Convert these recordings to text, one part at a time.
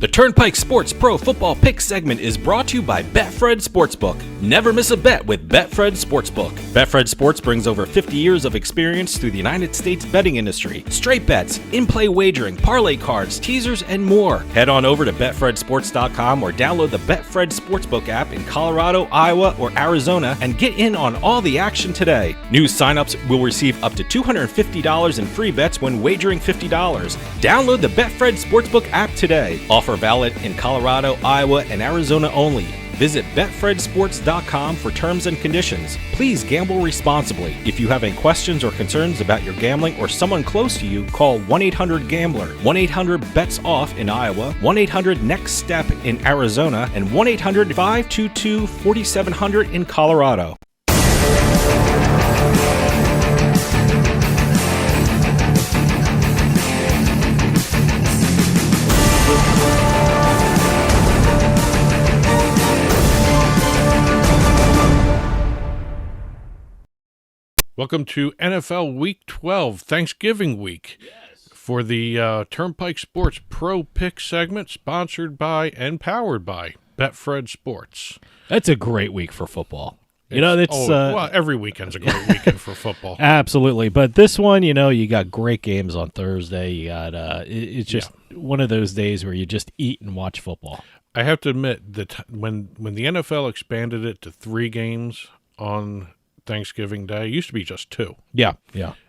The Turnpike Sports Pro Football Pick segment is brought to you by Betfred Sportsbook. Never miss a bet with Betfred Sportsbook. Betfred Sports brings over 50 years of experience through the United States betting industry. Straight bets, in-play wagering, parlay cards, teasers, and more. Head on over to BetfredSports.com or download the Betfred Sportsbook app in Colorado, Iowa, or Arizona and get in on all the action today. New signups will receive up to $250 in free bets when wagering $50. Download the Betfred Sportsbook app today. Offer valid in Colorado, Iowa, and Arizona only. Visit BetfredSports.com for terms and conditions. Please gamble responsibly. If you have any questions or concerns about your gambling or someone close to you, call 1-800-GAMBLER, 1-800-BETS-OFF in Iowa, 1-800-NEXT-STEP in Arizona, and 1-800-522-4700 in Colorado. Welcome to NFL Week 12, Thanksgiving week, for the Turnpike Sports Pro Pick segment, sponsored by and powered by Betfred Sports. That's a great week for football. Well, every weekend's a great weekend for football. Absolutely, but this one, you got great games on Thursday. You got it's just one of those days where you just eat and watch football. I have to admit that when the NFL expanded it to 3 games on Thanksgiving Day, it used to be just 2. Yeah.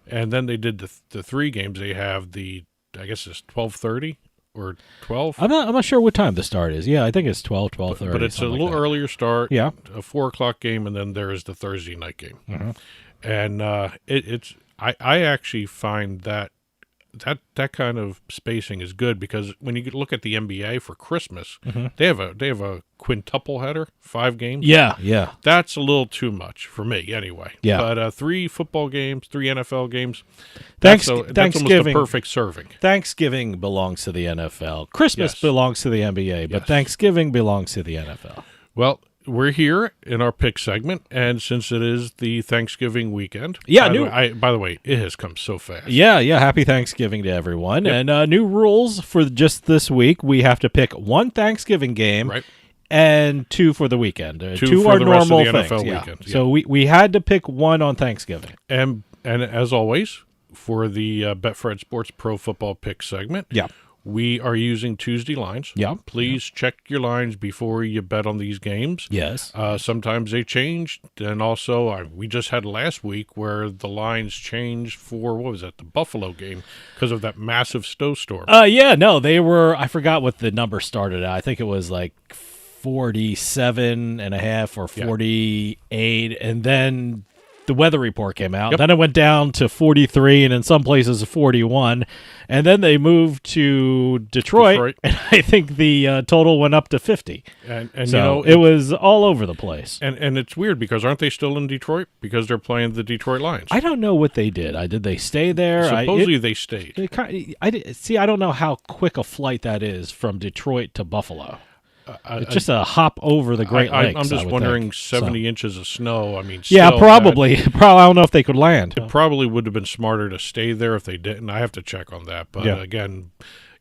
And then they did the 3 games. They have I guess it's 12:30 or 12. I'm not sure what time the start is. Yeah, I think it's 12:30. But it's a little earlier start. Yeah. A 4:00 game, and then there is the Thursday night game. Mm-hmm. And I actually find that kind of spacing is good, because when you look at the NBA for Christmas, they have a quintuple header, 5 games. Yeah. That's a little too much for me, anyway. Yeah. But 3 football games, 3 NFL games. That's almost Thanksgiving, a perfect serving. Thanksgiving belongs to the NFL. Christmas belongs to the NBA, but Yes. Thanksgiving belongs to the NFL. Well, we're here in our pick segment, and since it is the Thanksgiving weekend, Yeah, by the way, it has come so fast. Yeah. Happy Thanksgiving to everyone. Yep. And new rules for just this week. We have to pick 1 Thanksgiving game, Right. and 2 for the weekend. 2 for are the rest of normal the things. NFL Yeah. weekend. So we had to pick 1 on Thanksgiving. And as always, for the Betfred Sports Pro Football Pick segment, Yeah. we are using Tuesday lines. Yeah. Please check your lines before you bet on these games. Yes. Sometimes they change. And also, we just had last week where the lines changed for, the Buffalo game, because of that massive snowstorm. They were, I forgot what the number started at. I think it was like 47.5 or 48, and then the weather report came out. Yep. Then it went down to 43, and in some places 41, and then they moved to Detroit. And I think the total went up to 50. And so it was all over the place. And it's weird, because aren't they still in Detroit? Because they're playing the Detroit Lions. I don't know what they did. Did they stay there? Supposedly they stayed. I don't know how quick a flight that is from Detroit to Buffalo. It's just a hop over the Great Lakes. I'm just wondering, 70 inches of snow. I mean, probably. I don't know if they could land. It probably would have been smarter to stay there if they didn't. I have to check on that. But again,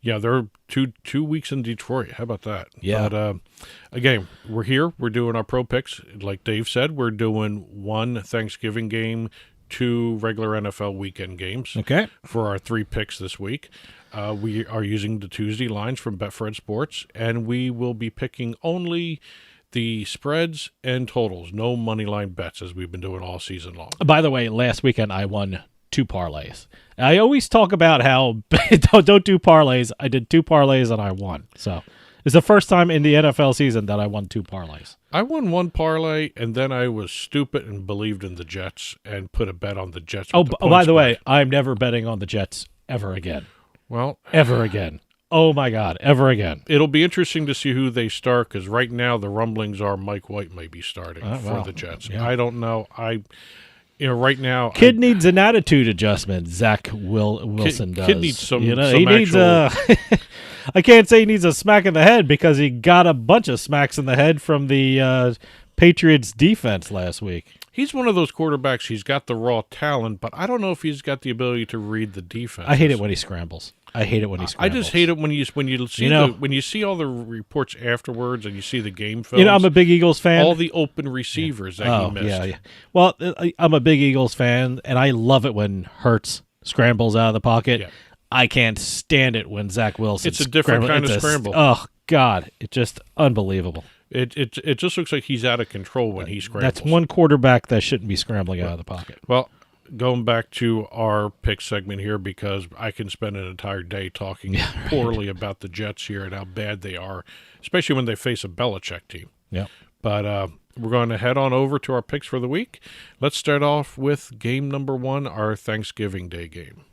they're two weeks in Detroit. How about that? Yeah. But again, we're here. We're doing our pro picks. Like Dave said, we're doing 1 Thanksgiving game, 2 regular NFL weekend games. Okay. For our 3 picks this week. We are using the Tuesday lines from Betfred Sports, and we will be picking only the spreads and totals, no money line bets, as we've been doing all season long. By the way, last weekend I won 2 parlays. I always talk about how don't do parlays. I did 2 parlays and I won. So it's the first time in the NFL season that I won 2 parlays. I won 1 parlay, and then I was stupid and believed in the Jets and put a bet on the Jets. By the way, I'm never betting on the Jets ever again. Well, ever again. Oh, my God, ever again. It'll be interesting to see who they start, because right now the rumblings are Mike White may be starting for the Jets. Yeah. I don't know. Right now, Kid needs an attitude adjustment. Zach Wilson does. Kid needs some. He needs a. I can't say he needs a smack in the head, because he got a bunch of smacks in the head from the Patriots defense last week. He's one of those quarterbacks. He's got the raw talent, but I don't know if he's got the ability to read the defense. I hate it when he scrambles. I hate it when he I scrambles. just hate it when you see when you see all the reports afterwards and you see the game films. I'm a big Eagles fan. All the open receivers that he missed. Yeah. Well, I'm a big Eagles fan, and I love it when Hurts scrambles out of the pocket. Yeah. I can't stand it when Zach Wilson. It's a different kind of scramble. Oh God, it's just unbelievable. It just looks like he's out of control when he scrambles. That's one quarterback that shouldn't be scrambling out of the pocket. Well, going back to our pick segment here, because I can spend an entire day talking poorly about the Jets here and how bad they are, especially when they face a Belichick team. Yeah. But we're going to head on over to our picks for the week. Let's start off with game number 1, our Thanksgiving Day game.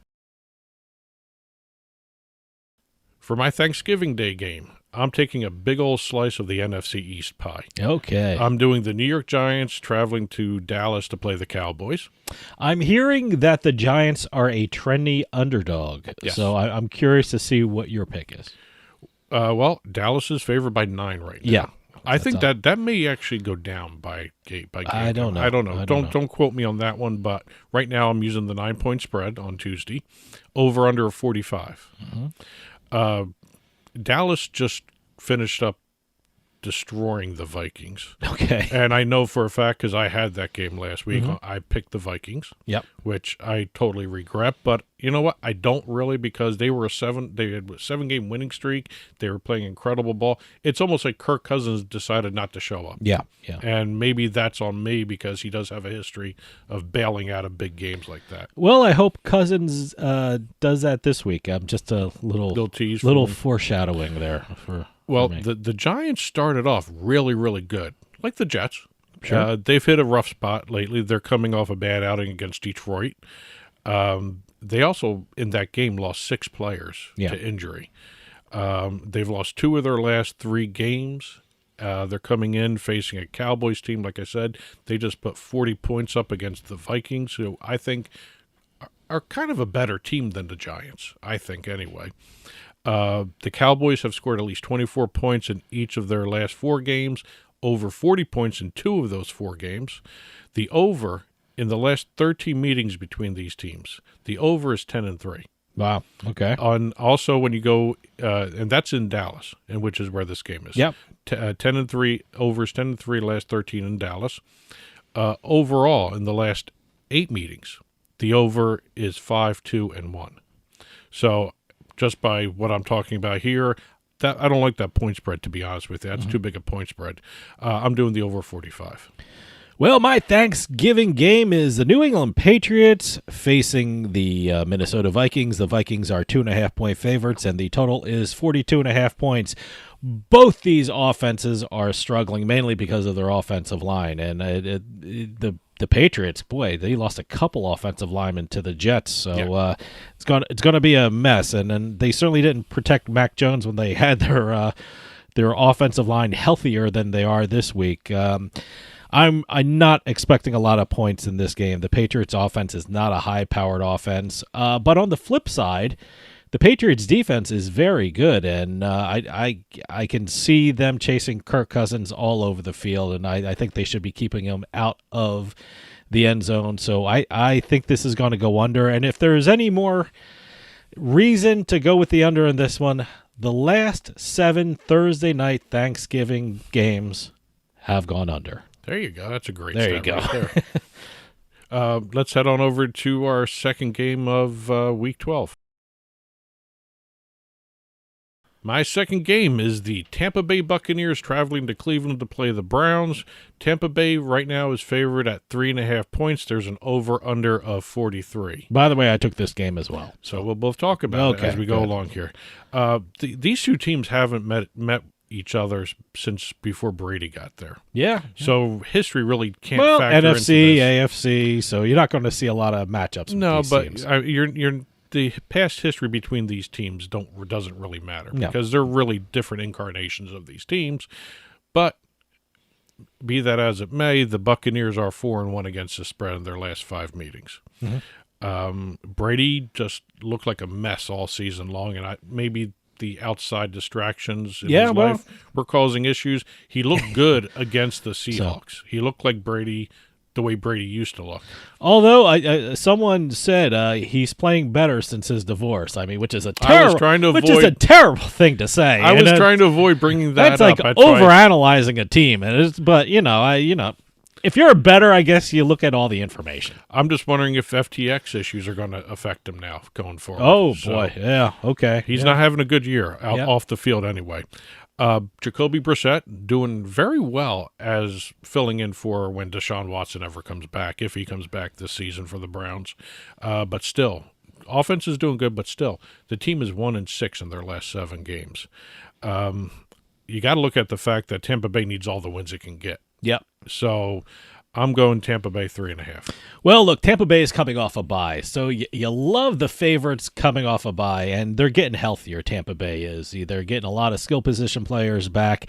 For my Thanksgiving Day game, I'm taking a big old slice of the NFC East pie. Okay. I'm doing the New York Giants traveling to Dallas to play the Cowboys. I'm hearing that the Giants are a trendy underdog, Yes. so I'm curious to see what your pick is. Well, Dallas is favored by 9 right now. Yeah. I think that may actually go down by game. I don't know. I don't know. Don't quote me on that one, but right now I'm using the 9-point spread on Tuesday, over under a 45. Dallas just finished up destroying the Vikings. Okay. And I know for a fact, because I had that game last week, I picked the Vikings. Yep. Which I totally regret. But you know what? I don't really, because they had a 7-game winning streak. They were playing incredible ball. It's almost like Kirk Cousins decided not to show up. Yeah. And maybe that's on me, because he does have a history of bailing out of big games like that. Well, I hope Cousins does that this week. Just a little tease, little foreshadowing there for. Well, me. the Giants started off really, really good, like the Jets. Sure. They've hit a rough spot lately. They're coming off a bad outing against Detroit. They also, in that game, lost 6 players to injury. They've lost 2 of their last 3 games. They're coming in facing a Cowboys team, like I said. They just put 40 points up against the Vikings, who I think are kind of a better team than the Giants, I think anyway. The Cowboys have scored at least 24 points in each of their last 4 games, over 40 points in 2 of those 4 games. The over in the last 13 meetings between these teams, the over is 10-3. Wow. Okay. Also, when you go, and that's in Dallas, and which is where this game is. Yep. 10-3, overs 10-3, last 13 in Dallas. Overall, in the last 8 meetings, the over is 5-2-1. So, just by what I'm talking about here, that I don't like that point spread, to be honest with you. That's too big a point spread. I'm doing the over 45. Well, my Thanksgiving game is the New England Patriots facing the Minnesota Vikings. The Vikings are 2.5-point favorites, and the total is 42.5 points. Both these offenses are struggling, mainly because of their offensive line, and the Patriots, boy, they lost a couple offensive linemen to the Jets, so it's going to be a mess. And then they certainly didn't protect Mac Jones when they had their offensive line healthier than they are this week. I'm not expecting a lot of points in this game. The Patriots' offense is not a high-powered offense, but on the flip side, the Patriots' defense is very good, and I can see them chasing Kirk Cousins all over the field, and I think they should be keeping him out of the end zone. So I think this is going to go under, and if there's any more reason to go with the under in this one, the last 7 Thursday night Thanksgiving games have gone under. There you go. That's a great There you stat go. right there. Let's head on over to our second game of Week 12. My second game is the Tampa Bay Buccaneers traveling to Cleveland to play the Browns. Tampa Bay right now is favored at 3.5 points. There's an over-under of 43. By the way, I took this game as well. So we'll both talk about it as we go along here. These two teams haven't met each other since before Brady got there. Yeah. So history really can't factor NFC, into this. AFC, so you're not going to see a lot of matchups. No, with these but teams. the past history between these teams doesn't really matter No. because they're really different incarnations of these teams. But be that as it may, the Buccaneers are 4-1 against the spread in their last 5 meetings. Brady just looked like a mess all season long, and maybe the outside distractions in his life were causing issues. He looked good against the Seahawks. He looked like Brady the way Brady used to look. Although someone said he's playing better since his divorce. I mean, which is a terrible thing to say. I was trying to avoid bringing that up. That's like overanalyzing a team, but if you're better, I guess you look at all the information. I'm just wondering if FTX issues are going to affect him now going forward. Oh boy, yeah, okay. He's not having a good year off the field anyway. Jacoby Brissett doing very well as filling in for when Deshaun Watson ever comes back, if he comes back this season for the Browns. But still, offense is doing good, but still, the team is 1-6 in their last 7 games. You got to look at the fact that Tampa Bay needs all the wins it can get. Yep. So I'm going Tampa Bay 3.5. Well, look, Tampa Bay is coming off a bye, so you love the favorites coming off a bye, and they're getting healthier, Tampa Bay is. They're getting a lot of skill position players back,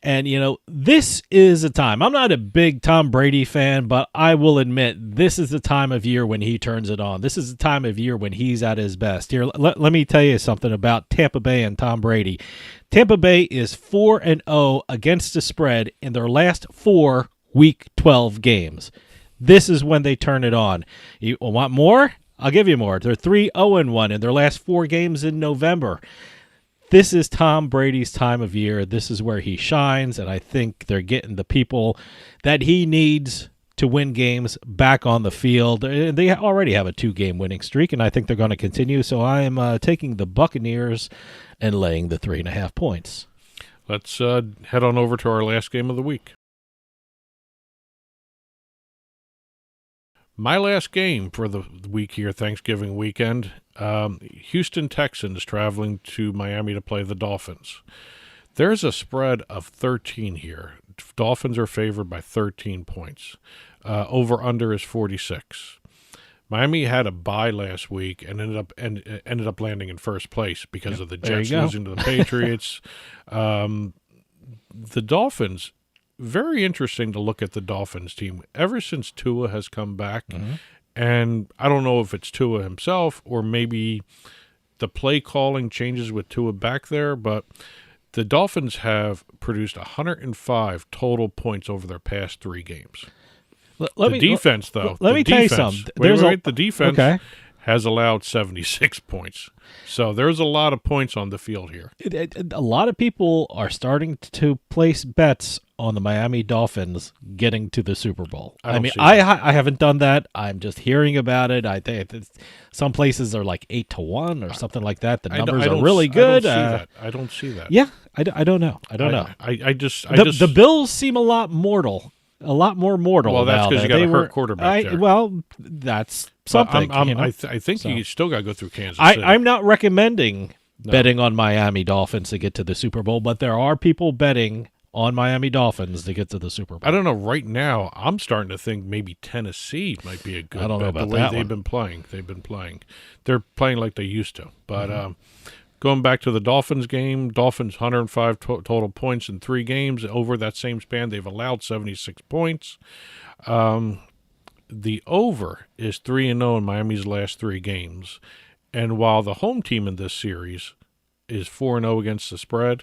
and, this is a time. I'm not a big Tom Brady fan, but I will admit this is the time of year when he turns it on. This is the time of year when he's at his best. Here, let me tell you something about Tampa Bay and Tom Brady. Tampa Bay is 4-0 against the spread in their last 4 Week 12 games. This is when they turn it on. You want more? I'll give you more. They're 3-0-1 in their last 4 games in November. This is Tom Brady's time of year. This is where he shines, and I think they're getting the people that he needs to win games back on the field. They already have a 2-game winning streak, and I think they're going to continue, so I am taking the Buccaneers and laying the 3.5 points. Let's head on over to our last game of the week. My last game for the week here, Thanksgiving weekend, Houston Texans traveling to Miami to play the Dolphins. There's a spread of 13 here. Dolphins are favored by 13 points. Over-under is 46. Miami had a bye last week and ended up landing in first place because of the Jets losing to the Patriots. The Dolphins, very interesting to look at the Dolphins team. Ever since Tua has come back, and I don't know if it's Tua himself or maybe the play calling changes with Tua back there, but the Dolphins have produced 105 total points over their past 3 games. Let me tell you something. The defense has allowed 76 points. So there's a lot of points on the field here. A lot of people are starting to place bets on the Miami Dolphins getting to the Super Bowl. I haven't done that. I'm just hearing about it. I think some places are like 8-1 or something like that. The numbers are really good. I don't see that. Yeah, I don't know. The Bills seem a lot more mortal. Well, that's because you got a hurt quarterback there. Well, that's something. I think you still got to go through Kansas City. I'm not recommending betting on Miami Dolphins to get to the Super Bowl, but there are people betting on Miami Dolphins to get to the Super Bowl. I don't know. Right now, I'm starting to think maybe Tennessee might be a good bet. I don't know about the way that they've been playing. They're playing like they used to. But going back to the Dolphins game, Dolphins 105 total points in 3 games. Over that same span, they've allowed 76 points. The over is 3-0 in Miami's last 3 games. And while the home team in this series is 4-0 against the spread,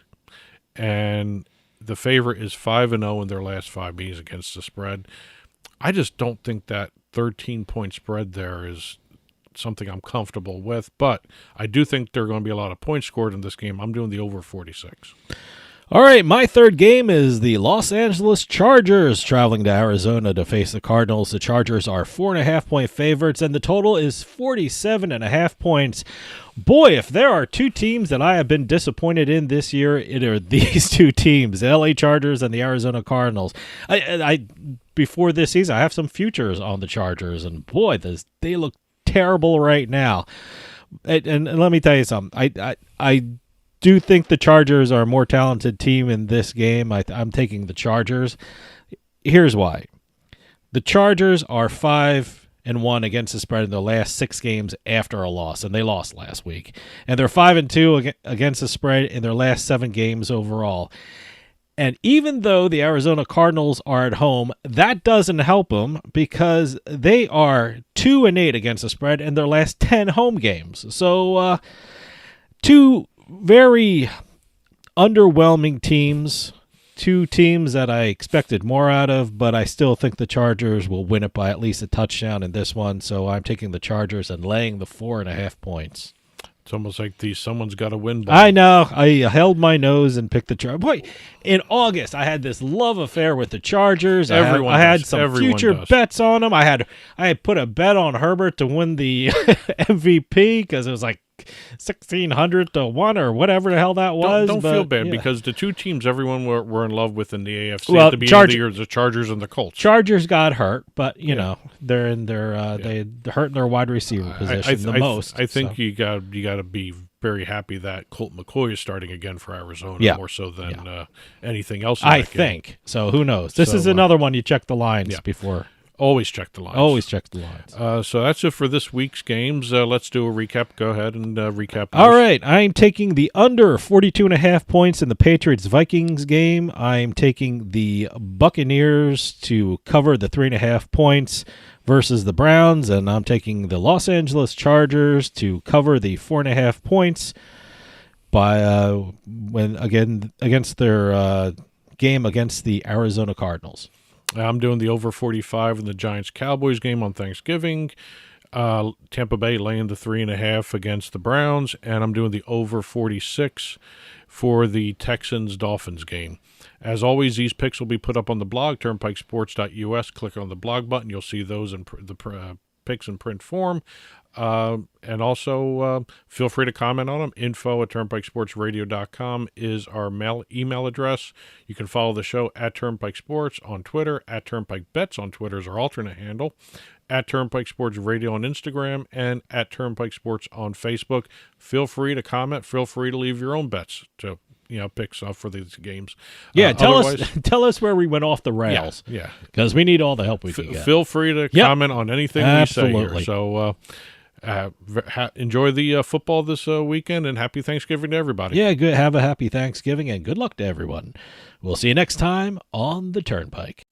and the favorite is 5-0 in their last 5 meetings against the spread, I just don't think that 13-point spread there is something I'm comfortable with. But I do think there are going to be a lot of points scored in this game. I'm doing the over 46. All right, my third game is the Los Angeles Chargers traveling to Arizona to face the Cardinals. The Chargers are 4.5-point favorites, and the total is 47.5 points. Boy, if there are 2 teams that I have been disappointed in this year, it are these 2 teams, the LA Chargers and the Arizona Cardinals. I before this season, I have some futures on the Chargers, and boy, they look terrible right now. And let me tell you something. I do think the Chargers are a more talented team in this game. I'm taking the Chargers. Here's why. The Chargers are 5-1 against the spread in their last 6 games after a loss, and they lost last week. And they're 5-2 against the spread in their last 7 games overall. And even though the Arizona Cardinals are at home, that doesn't help them because they are 2-8 against the spread in their last 10 home games. So 2 very underwhelming teams two teams that I expected more out of, but I still think the Chargers will win it by at least a touchdown in this one. So I'm taking the Chargers and laying the 4.5 points. It's almost like someone's got to win. I know. I held my nose and picked the Chargers. Boy, in August, I had this love affair with the Chargers. I had some future bets on them. I had put a bet on Herbert to win the MVP because it was like 1,600 to 1 or whatever the hell that was. Don't feel bad because the two teams everyone were in love with in the AFC at the beginning of the year, the Chargers and the Colts. Chargers got hurt, but you know they're in their they're hurting their wide receiver position the most. I think you got to be very happy that Colt McCoy is starting again for Arizona more so than anything else. I think so. Who knows? This is another one you check the lines before. Always check the lines. Always check the lines. So that's it for this week's games. Let's do a recap. Go ahead and recap. All right. I'm taking the under 42.5 points in the Patriots-Vikings game. I'm taking the Buccaneers to cover the 3.5 points versus the Browns, and I'm taking the Los Angeles Chargers to cover the 4.5 points against their game against the Arizona Cardinals. I'm doing the over 45 in the Giants-Cowboys game on Thanksgiving. Tampa Bay laying the 3.5 against the Browns, and I'm doing the over 46 for the Texans-Dolphins game. As always, these picks will be put up on the blog, turnpikesports.us. Click on the blog button. You'll see those in the picks in print form. And also feel free to comment on them. info@turnpikesportsradio.com is our email address. You can follow the show at Turnpike Sports on Twitter, at Turnpike Bets on Twitter is our alternate handle, at Turnpike Sports Radio on Instagram, and at Turnpike Sports on Facebook. Feel free to comment. Feel free to leave your own bets to picks off for these games. Yeah, tell us where we went off the rails. Yeah, because we need all the help we can get. Feel free to comment on anything we say here. So enjoy the football this weekend, and happy Thanksgiving to everybody. Yeah, good. Have a happy Thanksgiving, and good luck to everyone. We'll see you next time on the Turnpike.